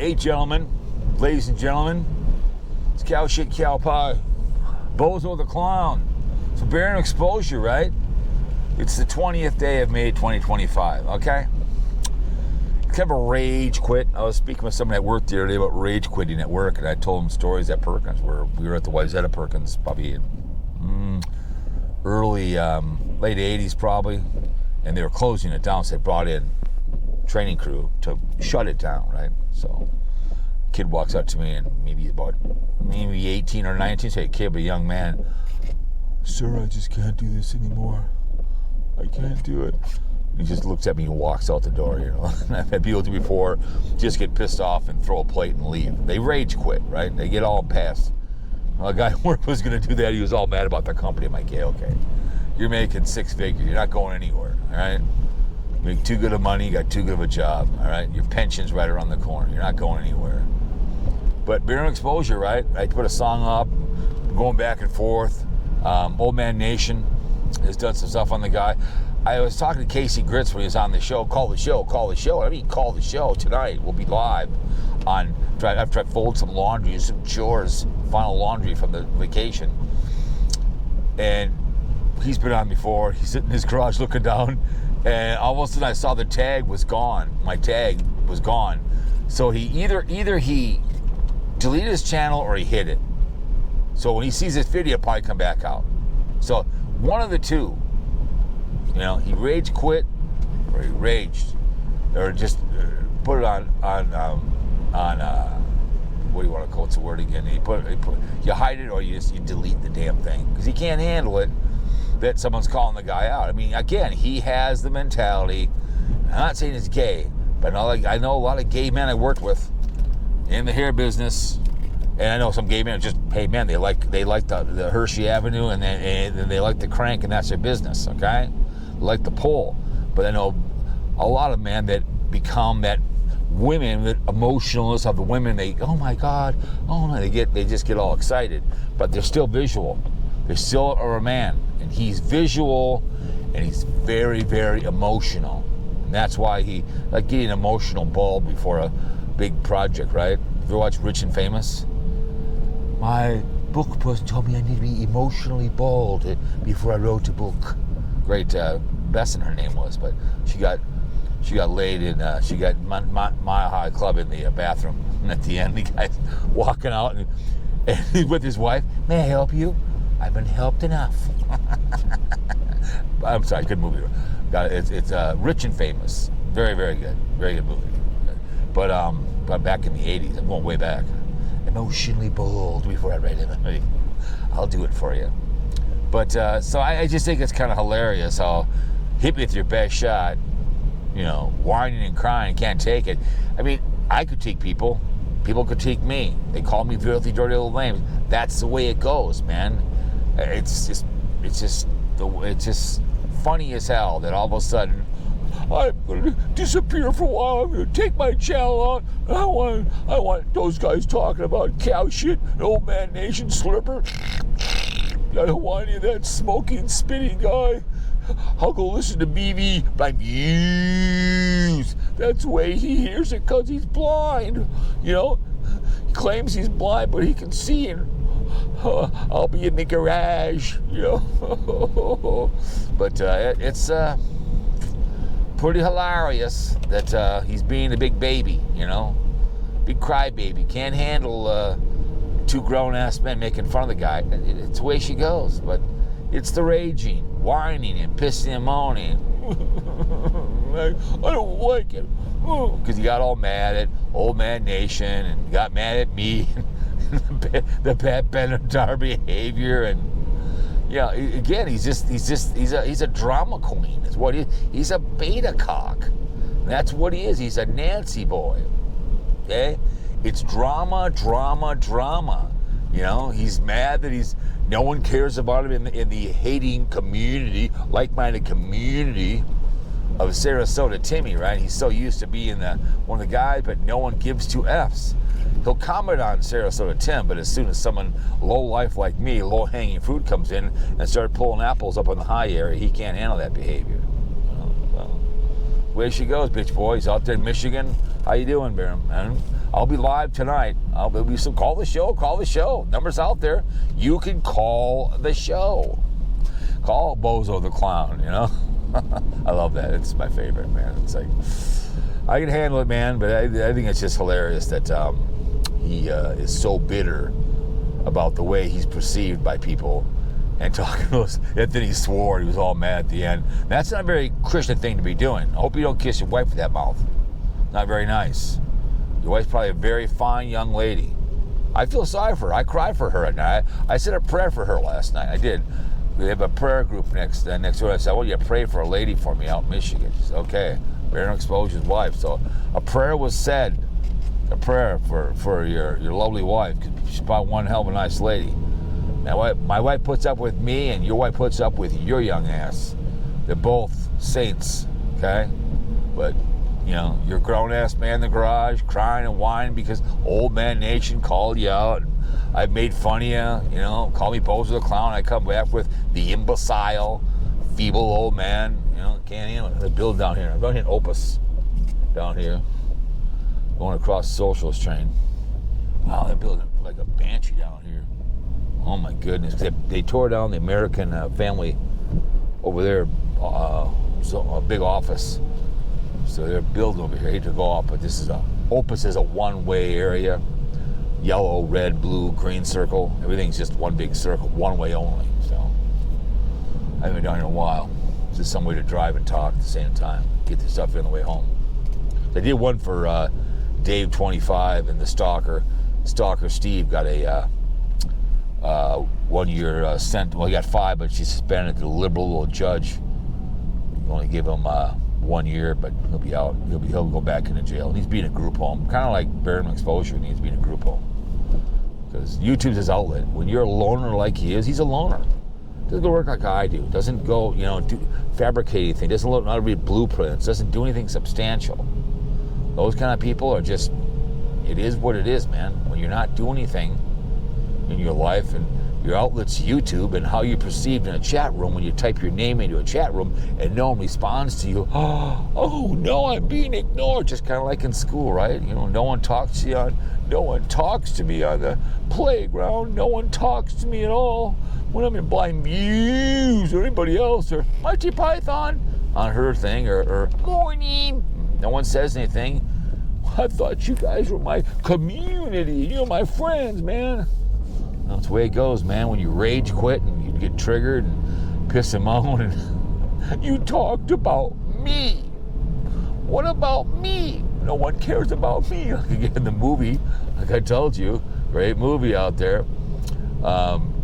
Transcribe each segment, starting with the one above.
Hey, gentlemen, ladies and gentlemen, it's Cow Shit Cow Pie, Bozo the Clown. So, Barium exposure, right? It's the 20th day of May 2025, okay? It's kind of a rage quit. I was speaking with someone at work the other day about rage quitting at work, and I told them stories at Perkins, where we were at the Wayzata Perkins, probably in early, late 80s probably, and they were closing it down, so they brought in training crew to shut it down, right? So kid walks up to me, and maybe 18 or 19, say, kid, but a young man, sir, I just can't do this anymore. I can't do it. He just looks at me and walks out the door, you know. I've had people do before just get pissed off and throw a plate and leave. They rage quit, right? They get all past. Well, a guy at work was going to do that. He was all mad about the company. I'm like, yeah, okay. You're making six figures. You're not going anywhere, all right? You make too good of money. You got too good of a job, all right? Your pension's right around the corner. You're not going anywhere. But Barium exposure, right? I put a song up, going back and forth. Old Man Nation has done some stuff on the guy. I was talking to Casey Grits when he was on the show. Call the show. I mean, call the show tonight. We'll be live on, after I fold some laundry, some chores, final laundry from the vacation. And he's been on before. He's sitting in his garage looking down, and all of a sudden I saw the tag was gone. My tag was gone. So he either he deleted his channel or he hid it. So when he sees this video, it'll probably come back out. So one of the two, you know, he rage quit or he raged, or just put it on what do you want to call, what's the word again? You hide it or you delete the damn thing, because he can't handle it that someone's calling the guy out. I mean, again, he has the mentality. I'm not saying he's gay, but I know a lot of gay men I worked with in the hair business, and I know some gay men are just, hey man, they like the Hershey Avenue, and then they like the crank, and that's their business, okay? They like the pole. But I know a lot of men that become that women, that emotionalists of the women, they, oh my God, oh no, they just get all excited, but they're still visual. They still are a man, and he's visual, and he's very, very emotional. And that's why he, like getting emotional bald before a big project, right? If you watch Rich and Famous, my book person told me I need to be emotionally bald before I wrote a book. Great, Besson her name was, but she got laid in, she got Mile High Club in the bathroom. And at the end, the guy's walking out, and he's with his wife. May I help you? I've been helped enough. I'm sorry, good movie. It's Rich and Famous. Very, very good. Very good movie. But back in the 80s, I'm going way back. Emotionally bold before I write it. I'll do it for you. But so I just think it's kind of hilarious how hit me with your best shot, you know, whining and crying, can't take it. I mean, I could people could take me. They call me filthy, dirty little names. That's the way it goes, man. It's just funny as hell that all of a sudden I'm gonna disappear for a while. I'm gonna take my channel out. I want those guys talking about cow shit, Old Man Nation slurper. I don't want any of that smoking, spitting guy. I'll go listen to BV by Muse. That's the way he hears it, because he's blind. You know, he claims he's blind, but he can see. And I'll be in the garage, you know. But it's pretty hilarious that he's being a big baby, you know. Big crybaby. Can't handle two grown-ass men making fun of the guy. It's the way she goes, but it's the raging, whining, and pissing and moaning. I don't like it. Because he got all mad at Old Man Nation, and got mad at me, the Pat Benatar behavior, and yeah, again, he's a drama queen. That's what he is. He's a beta cock. That's what he is. He's a Nancy boy. Okay? It's drama. You know, he's mad that no one cares about him in the hating community, like-minded community of Sarasota Timmy, right? He's so used to being one of the guys, but no one gives two Fs. He'll comment on Sarasota Tim, but as soon as someone low life like me, low-hanging fruit, comes in and start pulling apples up in the high area, he can't handle that behavior. Well, way she goes, bitch boy. He's out there in Michigan, How you doing, Barium? And I'll be live tonight. There'll be some call the show. Numbers out there. You can call the show. Call Bozo the Clown, you know? I love that. It's my favorite, man. It's like, I can handle it, man, but I think it's just hilarious that he is so bitter about the way he's perceived by people and talking to us. And then he swore. He was all mad at the end. That's not a very Christian thing to be doing. I hope you don't kiss your wife with that mouth. Not very nice. Your wife's probably a very fine young lady. I feel sorry for her. I cried for her at night. I said a prayer for her last night. I did. We have a prayer group next door. I said, I want you to pray for a lady for me out in Michigan. She said, okay. Barium Exposure's wife. So a prayer was said. A prayer for your lovely wife. She's probably one hell of a nice lady. Now, my wife puts up with me, and your wife puts up with your young ass. They're both saints, okay? But, you know, you're a grown-ass man in the garage crying and whining because Old Man Nation called you out. I made fun of you, you know, call me Bozo the Clown. I come back with the imbecile, feeble old man. You know, can't handle it. They build down here. I'm down here in Opus, down here, going across the socialist train. Wow, they're building like a banshee down here. Oh my goodness. They tore down the American family over there, a big office. So they're building over here. I hate to go off, but Opus is a one-way area. Yellow, red, blue, green circle. Everything's just one big circle, one way only. So I haven't been down here in a while. It's just some way to drive and talk at the same time. Get the stuff in on the way home. I did one for Dave 25 and the Stalker. Stalker Steve got a 1 year sentence. Well, he got 5, but she suspended the liberal little judge. Only give him 1 year, but he'll be out. He'll go back into jail. He needs to be in a group home. Kind of like Barium Exposure needs to be in a group home. Because YouTube's his outlet. When you're a loner like he is, he's a loner. Doesn't go work like I do. Doesn't go, fabricate anything. Doesn't know how to read blueprints. Doesn't do anything substantial. Those kind of people are just, it is what it is, man. When you're not doing anything in your life and your outlet's YouTube and how you're perceived in a chat room when you type your name into a chat room and no one responds to you. Oh no, I'm being ignored. Just kind of like in school, right? You know, no one talks to me on the playground. No one talks to me at all when I'm in Blind Muse or anybody else or Mighty Python on her thing or morning. No one says anything. I thought you guys were my community. You're my friends, man. That's the way it goes, man. When you rage quit and you get triggered and piss and moan and you talked about me. What about me? No one cares about me. Like again, the movie, like I told you, great movie out there.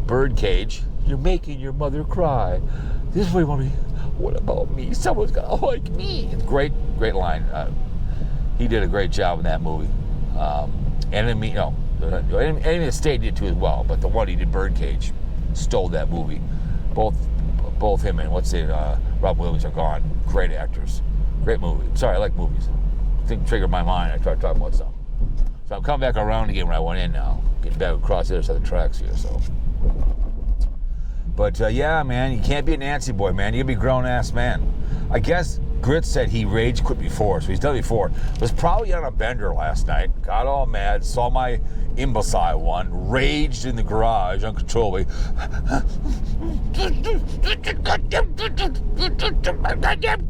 Birdcage. You're making your mother cry. This is what you want me. What about me? Someone's got to like me. It's great line. He did a great job in that movie. Enemy of the State did too as well, but the one he did, Birdcage, stole that movie. Both him and Rob Williams are gone. Great actors. Great movie. Sorry, I like movies. I think triggered my mind. I tried talking about something. So I'm coming back around again where I went in now. Getting back across the other side of the tracks here, so. But yeah, man, you can't be a Nancy boy, man. You gotta be a grown-ass man. I guess Grit said he rage quit before, so he's done it before. Was probably on a bender last night, got all mad, saw my imbecile one, raged in the garage uncontrollably. Goddamn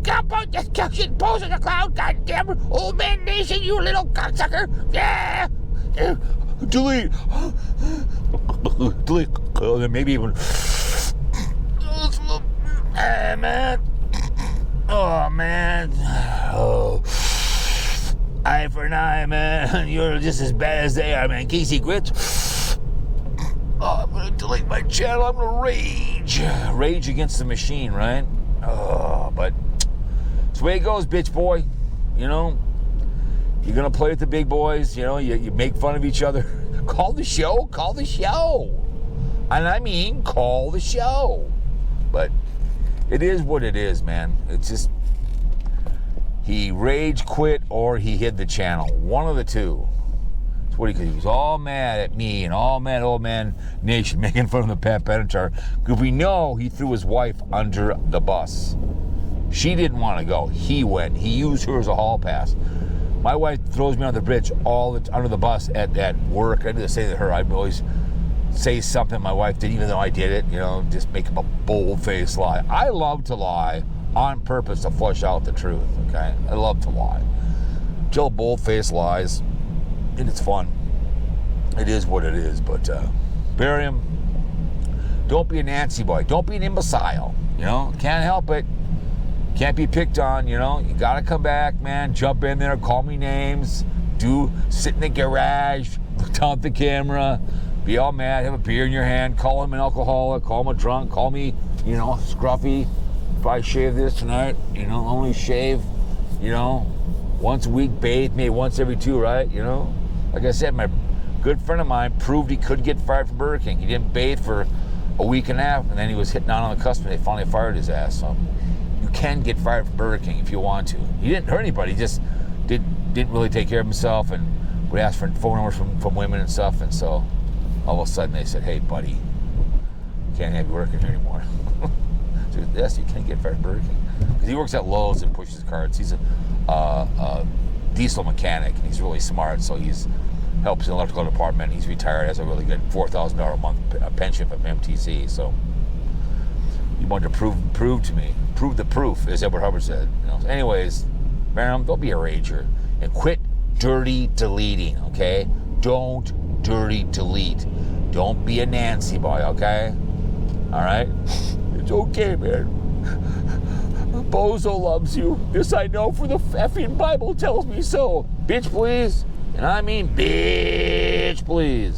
Cowpote, just shit, Bozo the Clown, goddamn Old Man Nation, you little cocksucker. Yeah. Delete. Delete. Then maybe even. Man. Oh, man. Oh. Eye for an eye, man. You're just as bad as they are, man. Casey Grits. Oh, I'm going to delete my channel. I'm going to rage. Rage against the machine, right? Oh, but it's the way it goes, bitch boy. You know, you're going to play with the big boys. You know, you make fun of each other. Call the show. Call the show. And I mean, call the show. But it is what it is, man. It's just, he rage quit or he hid the channel. One of the two. It's what he was all mad at me and all mad Old Man Nation making fun of the Pat Benatar. Because we know he threw his wife under the bus. She didn't want to go. He went. He used her as a hall pass. My wife throws me on the bridge under the bus at work. I did the same to her. I'd always say something my wife did, even though I did it, just make up a bold-faced lie. I love to lie on purpose to flush out the truth, okay? I love to lie. Tell bold-faced lies, and it's fun. It is what it is, but Barium, don't be a Nancy boy. Don't be an imbecile, Can't help it. Can't be picked on, You got to come back, man. Jump in there, call me names. Sit in the garage, look down at the camera, be all mad, have a beer in your hand, call him an alcoholic, call him a drunk, call me, scruffy. If I shave this tonight, only shave, once a week, bathe maybe once every 2, right? Like I said, my good friend of mine proved he could get fired from Burger King. He didn't bathe for a week and a half, and then he was hitting on the customer. They finally fired his ass. So you can get fired from Burger King if you want to. He didn't hurt anybody. He just didn't really take care of himself and would ask for phone numbers from women and stuff. And so all of a sudden they said, "Hey, buddy, you can't have you working here anymore." So, yes, you can't get fired from Burger King. Because he works at Lowe's and pushes carts. He's a diesel mechanic, and he's really smart, so he's helps in the electrical department. He's retired, has a really good $4,000 a month pension from MTC. So he wanted to prove the proof, as Edward Hubbard said. So anyways, Barium, don't be a rager and quit dirty deleting. Okay, don't dirty delete. Don't be a Nancy boy. Okay, all right. It's okay, man. Bozo loves you. This I know, for the effing Bible tells me so. Bitch, please. And I mean bitch, please.